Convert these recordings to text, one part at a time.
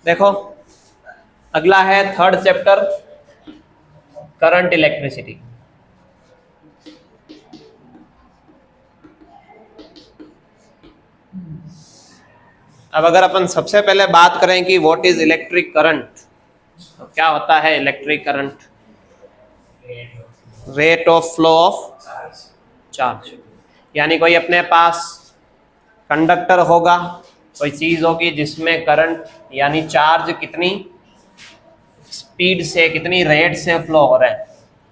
देखो अगला है थर्ड चैप्टर, करंट इलेक्ट्रिसिटी। अब अगर अपन सबसे पहले बात करें कि व्हाट इज इलेक्ट्रिक करंट, तो क्या होता है electric current? Rate of flow of charge. यानी कोई अपने पास कंडक्टर होगा, कोई चीज होगी जिसमें करंट यानी चार्ज कितनी स्पीड से, कितनी रेट से फ्लो हो रहा है,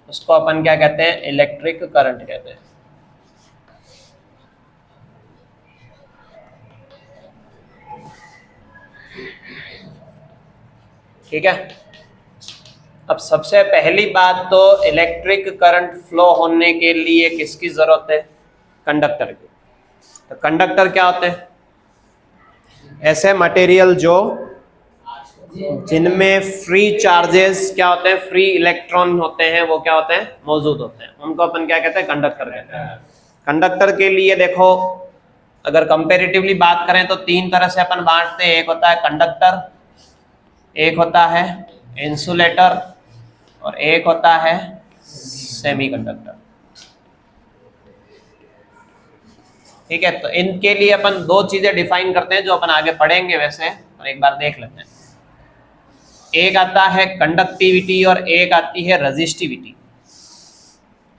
उसको अपन क्या कहते हैं? इलेक्ट्रिक करंट कहते हैं। ठीक है। अब सबसे पहली बात तो इलेक्ट्रिक करंट फ्लो होने के लिए किसकी जरूरत है? कंडक्टर की। तो कंडक्टर क्या होते हैं? ऐसे मटेरियल जो जिनमें फ्री चार्जेस क्या होते हैं, फ्री इलेक्ट्रॉन होते हैं, वो क्या होते हैं? मौजूद होते हैं। उनको अपन क्या कहते हैं? कंडक्टर कहते हैं। कंडक्टर के लिए देखो अगर कंपैरेटिवली बात करें तो तीन तरह से अपन बांटते हैं। एक होता है कंडक्टर, एक होता है इंसुलेटर, और एक होता है सेमीकंडक्टर। ठीक है, तो इनके लिए अपन दो चीजें डिफाइन करते हैं जो अपन आगे पढ़ेंगे वैसे, और एक बार देख लेते हैं। एक आता है कंडक्टिविटी और एक आती है रेजिस्टिविटी।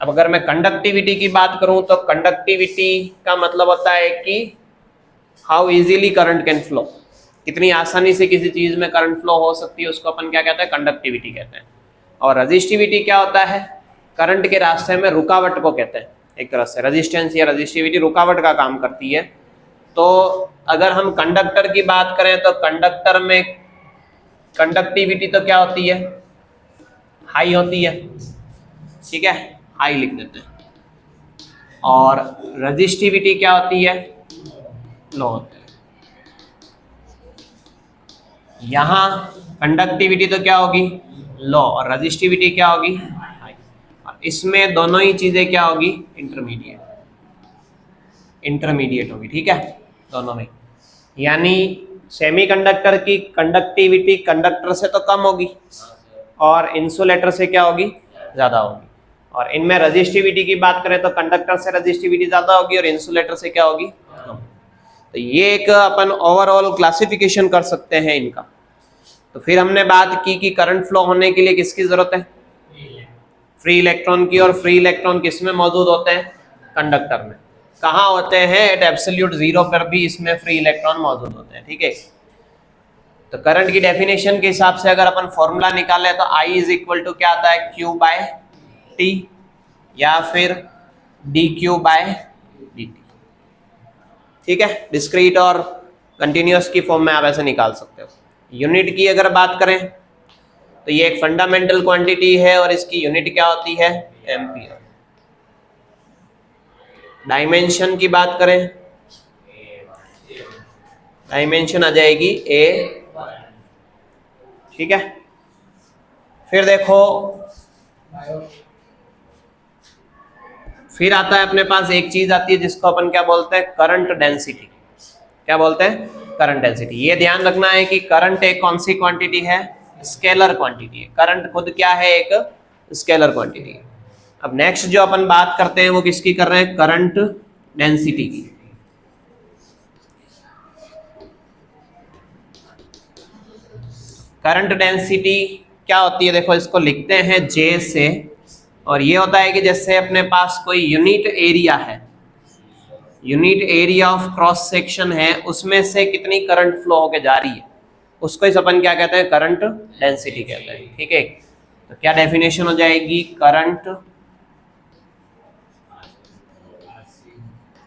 अब अगर मैं कंडक्टिविटी की बात करूं तो कंडक्टिविटी का मतलब होता है कि how easily current can flow, कितनी आसानी से किसी चीज में करंट फ्लो हो सकती है, उसको अपन क्या कहते हैं? कंडक्टिविटी कहते हैं। और रेजिस्टिविटी क्या होता है? करंट के रास्ते में रुकावट को कहते हैं। एक तरह से रेजिस्टेंस या रेजिस्टिविटी रुकावट का काम करती है। तो अगर हम कंडक्टर की बात करें तो कंडक्टर में कंडक्टिविटी तो क्या होती है? हाई होती है। ठीक है, हाई लिख देते हैं। और रेजिस्टिविटी क्या होती है? लो होती है। यहाँ कंडक्टिविटी तो क्या होगी? लो, और रेजिस्टिविटी क्या होगी? हाई। और इसमें दोनों ही चीजें क्या होगी? इंटरमीडिएट, इंटरमीडिएट होगी। ठीक है, दोनों में। यानी सेमीकंडक्टर की कंडक्टिविटी कंडक्टर से तो कम होगी और इंसुलेटर से क्या होगी? ज्यादा होगी। और इनमें रेजिस्टिविटी की बात करें तो कंडक्टर से रेजिस्टिविटी ज्यादा होगी और इंसुलेटर से क्या होगी? कम। तो ये एक अपन ओवरऑल क्लासिफिकेशन कर सकते हैं इनका। तो फिर हमने बात की कि करंट फ्लो होने के लिए किसकी जरूरत है? फ्री इलेक्ट्रॉन की। और फ्री इलेक्ट्रॉन किस में मौजूद होते हैं? कंडक्टर में। कहाँ होते हैं? एट एब्सोल्यूट जीरो पर भी इसमें फ्री इलेक्ट्रॉन मौजूद होते हैं। ठीक है, तो करंट की डेफिनेशन के हिसाब से अगर अपन फॉर्मूला निकाले तो I इज इक्वल टू क्या आता है? Q बाय टी, या फिर D Q by D T. ठीक है, डिस्क्रीट और कंटिन्यूअस की फॉर्म में आप ऐसे निकाल सकते हो। यूनिट की अगर बात करें तो ये एक फंडामेंटल क्वांटिटी है और इसकी यूनिट क्या होती है? एम्पियर। डायमेंशन की बात करें, डायमेंशन आ जाएगी ए। ठीक है, फिर देखो फिर आता है अपने पास एक चीज आती है जिसको अपन क्या बोलते हैं? Current density. क्या बोलते हैं? Current density. ये ध्यान रखना है कि करंट एक कौन सी क्वांटिटी है? स्केलर क्वांटिटी है। करंट खुद क्या है? एक स्केलर क्वांटिटी है। अब नेक्स्ट जो अपन बात करते हैं वो किसकी कर रहे हैं? करंट डेंसिटी की। करंट डेंसिटी क्या होती है? देखो इसको लिखते हैं जे से, और ये होता है कि जैसे अपने पास कोई यूनिट एरिया है, unit area of cross section है, उसमें से कितनी करंट फ्लो होके जा रही है, उसको इस अपन क्या कहते हैं? करंट डेंसिटी कहते हैं। ठीक है, तो क्या डेफिनेशन हो जाएगी? Current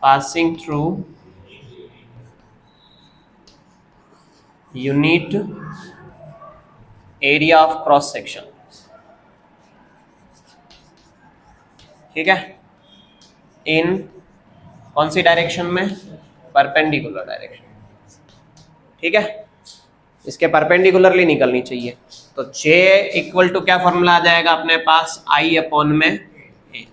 passing through unit area of cross section. ठीक है, इन कौन सी डायरेक्शन में? Perpendicular direction. ठीक है, इसके परपेंडिकुलरली निकलनी चाहिए। तो J इक्वल टू क्या फॉर्मूला आ जाएगा अपने पास? I अपॉन में A।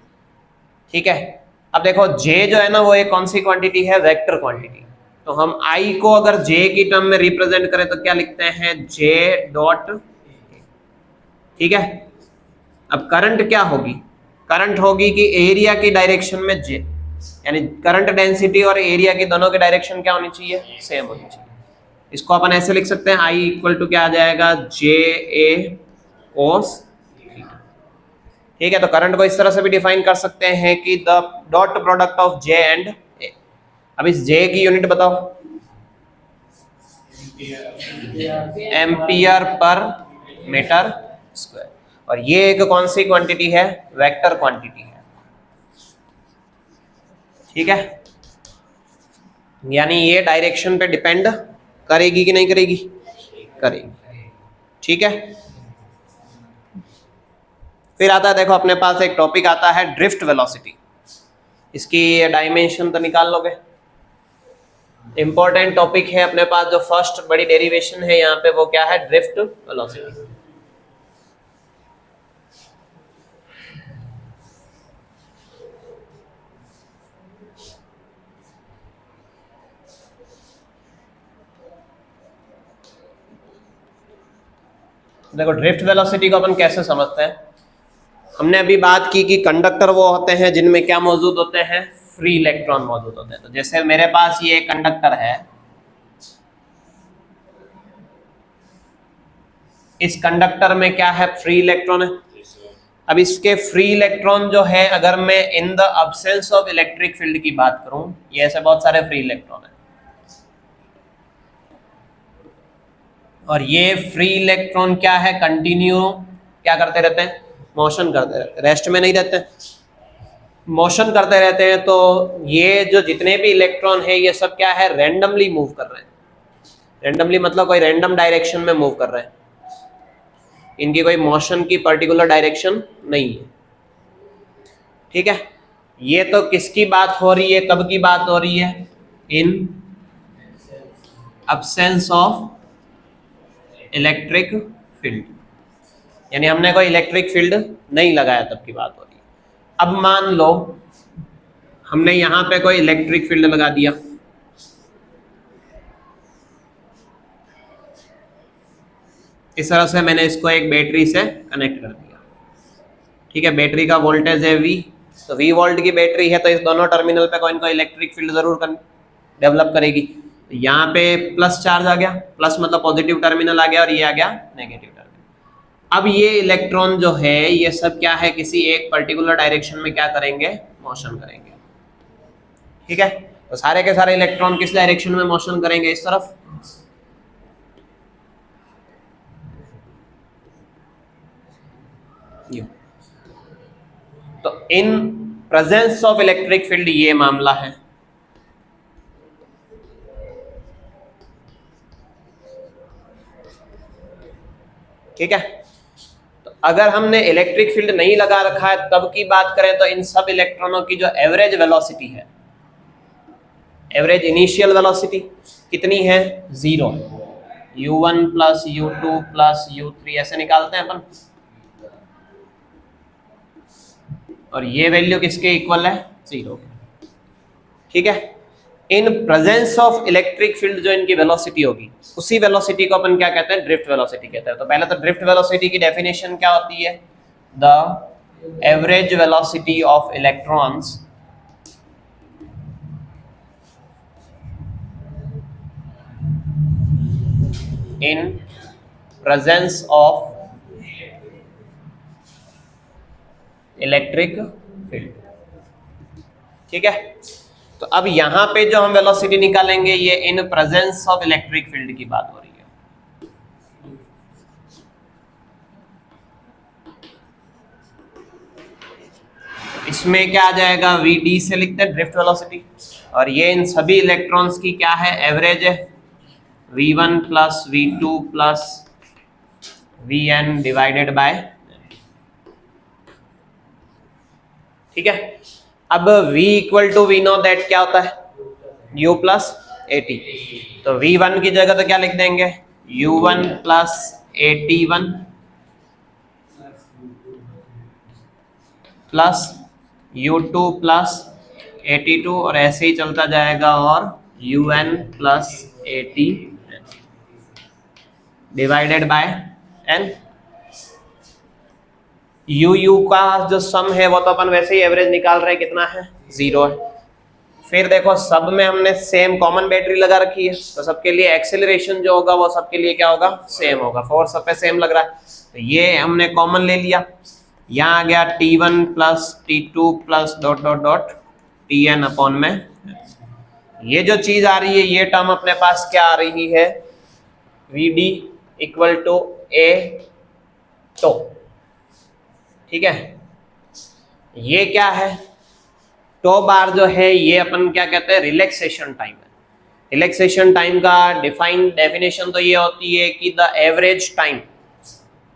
ठीक है, अब देखो J जो है ना वो एक कौन सी क्वांटिटी है? Vector quantity. तो हम I को अगर J की टर्म में रिप्रेजेंट करें तो क्या लिखते हैं, J डॉट, ठीक है। अब करंट क्या होगी, करंट होगी कि एरिया की डायरेक्शन में J, यानी करंट डेंसिटी और एरिया की दोनों की डायरेक्शन क्या होनी चाहिए, सेम होनी चाहिए। इसको अपन ऐसे लिख सकते हैं, I इक्वल टू क्या आ जाएगा, J A cos थीटा, ठीक है। तो करंट को इस तरह से भी डिफाइन कर सकते हैं कि the dot product of J and A। अब इस J की यूनिट बताओ, एम्पियर पर मीटर स्क्वायर, और ये एक कौन सी क्वांटिटी है, वेक्टर क्वांटिटी है, ठीक है। यानी ये डायरेक्शन पे डिपेंड करेगी कि नहीं करेगी, करेगी, ठीक है। फिर आता है, देखो अपने पास एक टॉपिक आता है ड्रिफ्ट वेलोसिटी। इसकी डायमेंशन तो निकाल लोगे, इंपॉर्टेंट टॉपिक है अपने पास। जो फर्स्ट बड़ी डेरिवेशन है यहाँ पे वो क्या है, ड्रिफ्ट वेलोसिटी। देखो ड्रिफ्ट वेलोसिटी को अपन कैसे समझते हैं, हमने अभी बात की कि कंडक्टर वो होते हैं जिनमें क्या मौजूद होते हैं, फ्री इलेक्ट्रॉन मौजूद होते हैं। तो जैसे मेरे पास ये कंडक्टर है, इस कंडक्टर में क्या है, फ्री इलेक्ट्रॉन है। अब इसके फ्री इलेक्ट्रॉन जो है, अगर मैं in the absence of electric field की बात करूं, ये ऐसे बहुत सारे फ्री इलेक्ट्रॉन है, और ये फ्री इलेक्ट्रॉन क्या है, कंटिन्यू क्या करते रहते हैं, मोशन करते रहते हैं, रेस्ट में नहीं रहते, मोशन करते रहते हैं। तो ये जो जितने भी इलेक्ट्रॉन है ये सब क्या है, रैंडमली मूव कर रहे हैं। रैंडमली मतलब कोई रैंडम डायरेक्शन में मूव कर रहे हैं, इनकी कोई मोशन की पर्टिकुलर डायरेक्शन नहीं है, ठीक है। ये तो किसकी बात हो रही है, कब की बात हो रही है, इन अब्सेंस ऑफ इलेक्ट्रिक फील्ड, यानी हमने कोई इलेक्ट्रिक फील्ड नहीं लगाया तब की बात हो रही है। अब मान लो हमने यहां पे कोई इलेक्ट्रिक फील्ड लगा दिया, इस तरह से मैंने इसको एक बैटरी से कनेक्ट कर दिया, ठीक है। बैटरी का वोल्टेज है V, तो V वोल्ट की बैटरी है, तो इस दोनों टर्मिनल पे कोई ना कोई इलेक्ट्रिक फील्ड जरूर डेवलप करेगी। तो यहाँ पे प्लस चार्ज आ गया, प्लस मतलब पॉजिटिव टर्मिनल आ गया, और ये आ गया नेगेटिव टर्मिनल। अब ये इलेक्ट्रॉन जो है ये सब क्या है, किसी एक पर्टिकुलर डायरेक्शन में क्या करेंगे, मोशन करेंगे, ठीक है। तो सारे के सारे इलेक्ट्रॉन किस डायरेक्शन में मोशन करेंगे, इस तरफ। तो in presence of electric field ये मामला है, ठीक है। तो अगर हमने इलेक्ट्रिक फील्ड नहीं लगा रखा है तब की बात करें तो इन सब इलेक्ट्रॉनों की जो एवरेज वेलोसिटी है, एवरेज इनिशियल वेलोसिटी कितनी है, 0। u1 plus u2 plus u3 ऐसे निकालते हैं अपन, और ये वैल्यू किसके इक्वल है, 0, ठीक है। In presence of electric field जो इनकी वेलोसिटी होगी, उसी वेलोसिटी को अपन क्या कहते हैं, ड्रिफ्ट वेलोसिटी कहते हैं। तो पहले तो ड्रिफ्ट वेलोसिटी की डेफिनेशन क्या होती है, the average velocity of electrons in presence of electric field, ठीक है। तो अब यहां पे जो हम वेलोसिटी निकालेंगे ये in presence of electric field की बात हो रही है, इसमें क्या आ जाएगा, Vd से लिखते हैं ड्रिफ्ट वेलोसिटी, और ये इन सभी इलेक्ट्रॉन्स की क्या है, एवरेज है, V1 plus V2 plus Vn divided by, ठीक है। अब V equal to we know that क्या होता है, U प्लस AT। तो V1 की जगह तो क्या लिख देंगे, U1 plus AT1 plus U2 plus AT2, और ऐसे ही चलता जाएगा, और UN plus AT divided by N। U का जो सम है वो तो अपन वैसे ही एवरेज निकाल रहे हैं, कितना है 0 है। फिर देखो सब में हमने सेम कॉमन बैटरी लगा रखी है, तो सबके लिए एक्सेलरेशन जो होगा वो सबके लिए क्या होगा, सेम होगा। फोर्स सब पे सेम लग रहा है, तो ये हमने कॉमन ले लिया। यहाँ आ गया T1 plus T2 plus dot dot dot Tn upon में। ये जो चीज आ रही है ये टर्म अपने पास क्या आ रही है, Vd equal to A tau. ठीक है, ये क्या है, टो बार जो है ये अपन क्या कहते हैं, रिलैक्सेशन टाइम है। रिलैक्सेशन टाइम का डेफिनेशन तो ये होती है कि the average time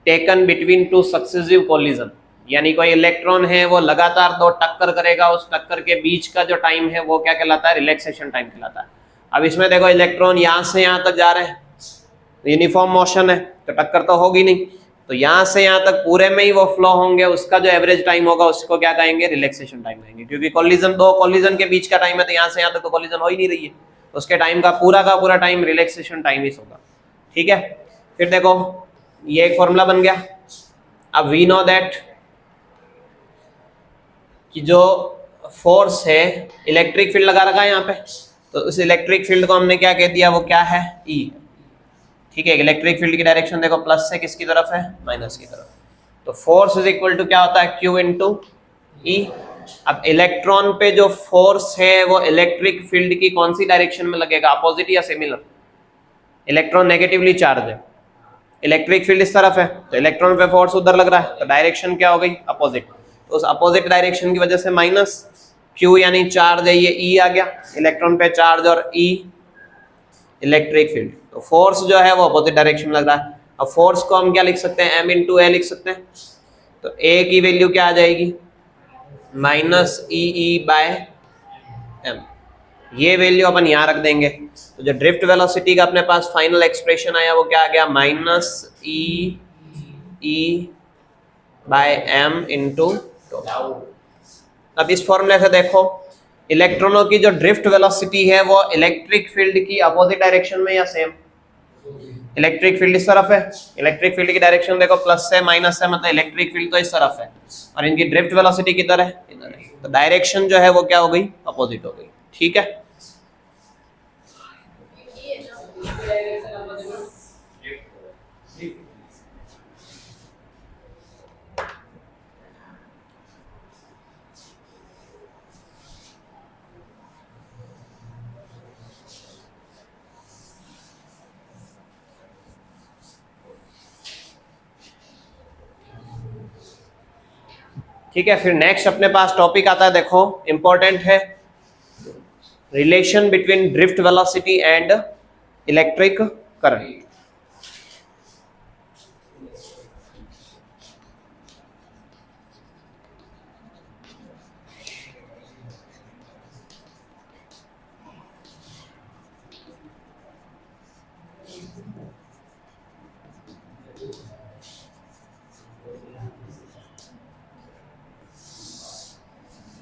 taken between two successive collision, यानी कोई इलेक्ट्रॉन है वो लगातार दो टक्कर करेगा, उस टक्कर के बीच का जो टाइम है वो क्या कहलाता है, रिलैक्सेशन टाइम कहलाता है। अब इसमें देखो इलेक्ट्रॉन यहाँ से यहाँ तक जा रहे हैं, यूनिफॉर्म मोशन है तो टक्कर तो होगी नहीं, तो यहाँ से यहाँ तक पूरे में ही वो फ्लो होंगे, उसका जो एवरेज टाइम होगा उसको क्या कहेंगे, रिलैक्सेशन टाइम कहेंगे। क्योंकि कोलिजन, दो कोलिजन के बीच का टाइम है, तो यहाँ से यहाँ तक तो कोलिजन हो ही नहीं रही है, उसके टाइम का पूरा टाइम रिलैक्सेशन टाइम ही होगा। ठीक है, फिर देखो ये एक फॉर्मूला बन गया। अब वी नो दैट कि जो फोर्स है, इलेक्ट्रिक फील्ड लगा रखा है यहाँ पे, तो उस इलेक्ट्रिक फील्ड को हमने क्या कह दिया, वो क्या है, ई। ठीक है, इलेक्ट्रिक फील्ड की डायरेक्शन देखो प्लस से किसकी तरफ है, माइनस की तरफ। तो फोर्स इज इक्वल टू क्या होता है, Q इंटू ई। अब इलेक्ट्रॉन पे जो फोर्स है वो इलेक्ट्रिक फील्ड की कौन सी डायरेक्शन में लगेगा, अपोजिट या सिमिलर। इलेक्ट्रॉन नेगेटिवली चार्ज है, इलेक्ट्रिक फील्ड इस तरफ है, तो इलेक्ट्रॉन पे फोर्स उधर लग रहा है, तो डायरेक्शन क्या हो गई, अपोजिट। तो उस अपोजिट डायरेक्शन की वजह से माइनस Q यानी चार्ज है, ये E आ गया, इलेक्ट्रॉन पे चार्ज और E इलेक्ट्रिक फील्ड। तो फोर्स जो है वो अपोजिट डायरेक्शन में लग रहा है। अब फोर्स को हम क्या लिख सकते हैं, M इंटू ए लिख सकते हैं। तो A की वैल्यू क्या आ जाएगी, माइनस ई बाय एम। ये वैल्यू अपन यहाँ रख देंगे, तो जो ड्रिफ्ट वेलोसिटी का अपने पास फाइनल एक्सप्रेशन आया वो क्या आ गया, minus e by m into tau. अब इस फॉर्मूले से देखो इलेक्ट्रॉनों की जो ड्रिफ्ट वेलोसिटी है वो इलेक्ट्रिक फील्ड की अपोजिट डायरेक्शन में या सेम, इलेक्ट्रिक फील्ड इस तरफ है, इलेक्ट्रिक फील्ड की डायरेक्शन देखो प्लस से माइनस से, मतलब इलेक्ट्रिक फील्ड तो इस तरफ है और इनकी ड्रिफ्ट वेलोसिटी किधर है, इधर है, तो डायरेक्शन जो है वो क्या हो गई, अपोजिट हो गई। ठीक है, ठीक है। फिर नेक्स्ट अपने पास टॉपिक आता है, देखो इंपॉर्टेंट है, relation between drift velocity and electric current.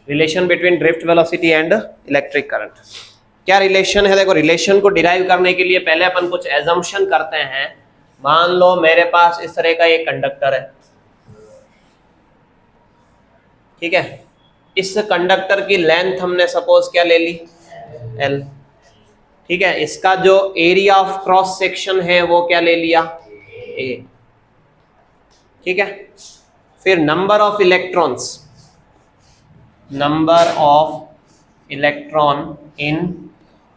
Relation between drift velocity and electric current, क्या रिलेशन है। देखो रिलेशन को डिराइव करने के लिए पहले अपन कुछ एजम्पशन करते हैं। मान लो मेरे पास इस तरह का एक कंडक्टर है, ठीक है, इस कंडक्टर की लेंथ हमने सपोज क्या ले ली, L। ठीक है, इसका जो एरिया ऑफ क्रॉस सेक्शन है वो क्या ले लिया, A। ठीक है, फिर number of electrons, number of electron in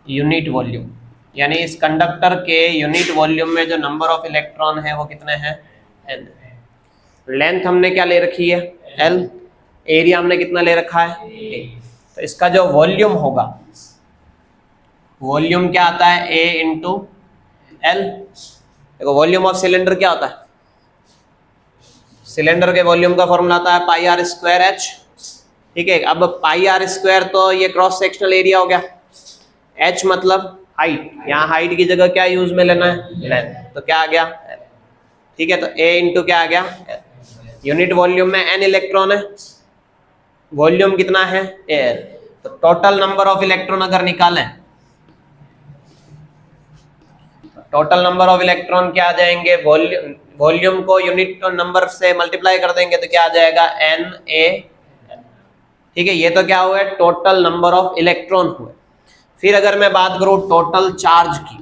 unit volume, यानी इस कंडक्टर के यूनिट वॉल्यूम में जो नंबर ऑफ इलेक्ट्रॉन है वो कितने हैं, N। लेंथ हमने क्या ले रखी है, L। एरिया हमने कितना ले रखा है, A। तो इसका जो वॉल्यूम होगा, वॉल्यूम क्या आता है, A इंटू L। देखो वॉल्यूम ऑफ सिलेंडर क्या होता है, सिलेंडर के वॉल्यूम का फॉर्मूला आता है पाई आर स्क्वायर H। ठीक है, अब पाई आर स्क्वायर तो ये क्रॉस सेक्शनल एरिया हो गया, H मतलब हाइट, यहाँ हाइट की जगह क्या यूज में लेना है, लेंथ, तो क्या आ गया L। ठीक है, तो A इंटू क्या आ गया L। यूनिट वॉल्यूम में N इलेक्ट्रॉन है, वॉल्यूम कितना है Al, तो टोटल नंबर ऑफ इलेक्ट्रॉन अगर निकालें टोटल नंबर ऑफ इलेक्ट्रॉन क्या आ जाएंगे, वॉल्यूम को यूनिट नंबर से मल्टीप्लाई कर देंगे तो क्या आ जाएगा, Na। ठीक है, ये तो क्या हुआ है, टोटल नंबर ऑफ इलेक्ट्रॉन हुए। फिर अगर मैं बात करूं टोटल चार्ज की,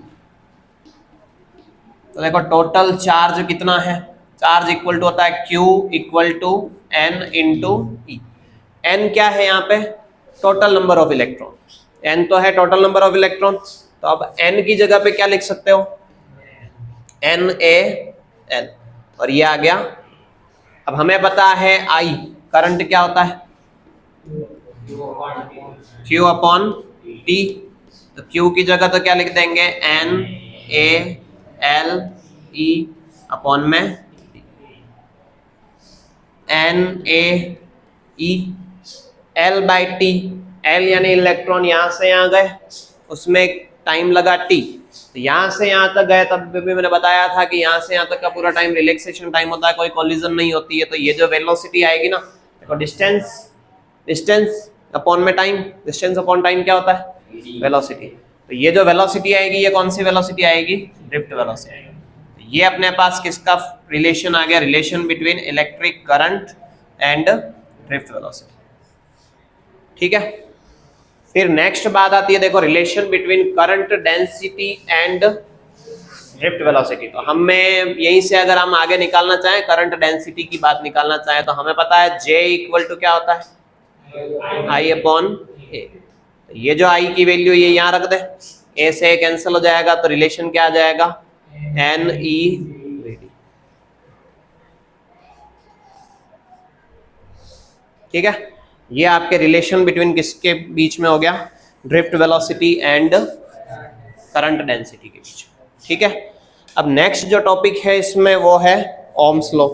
तो देखो टोटल चार्ज कितना है, चार्ज इक्वल टू होता है Q equal to N into E। N क्या है यहाँ पे, total number of electron, N तो है टोटल नंबर ऑफ इलेक्ट्रॉन, तो अब N की जगह पे क्या लिख सकते हो, NaL, और ये आ गया। अब हमें पता है I करंट क्या होता है, Q अपॉन T, तो Q की जगह तो क्या लिख देंगे, NaLE अपॉन में NaE, L by T, L यानी इलेक्ट्रॉन यहाँ से यहाँ गए, उसमें टाइम लगा T, तो यहाँ से यहाँ तक गए, तब भी मैंने बताया था कि यहाँ से यहाँ तक का पूरा टाइम रिलैक्सेशन टाइम होता है, कोई कोलिजन नहीं होती है। तो ये जो वेलोसिटी आएगी ना, देखो डिस्टेंस अपॉन में टाइम, डिस्टेंस अपॉन टाइम क्या होता है, वेलोसिटी। तो ये जो वेलोसिटी आएगी, ये कौन सी वेलोसिटी आएगी, ड्रिफ्ट वेलोसिटी। ये अपने पास किसका रिलेशन आ गया, relation between electric current and drift velocity. ठीक है, फिर नेक्स्ट बात आती है, देखो relation between current density and drift velocity. तो हमें यहीं से अगर हम आगे निकालना चाहें, करंट डेंसिटी की बात निकालना चाहें, तो हमें पता है J इक्वल टू क्या होता है, I अपॉन A। ये जो I की वैल्यू ये यहाँ रख दे, A से A कैंसिल हो जाएगा, तो रिलेशन क्या आ जाएगा, NeVd। ठीक है, ये आपके रिलेशन बिटवीन किसके बीच में हो गया, drift velocity and current density के बीच। ठीक है, अब नेक्स्ट जो टॉपिक है इसमें वो है ओम्स लॉ।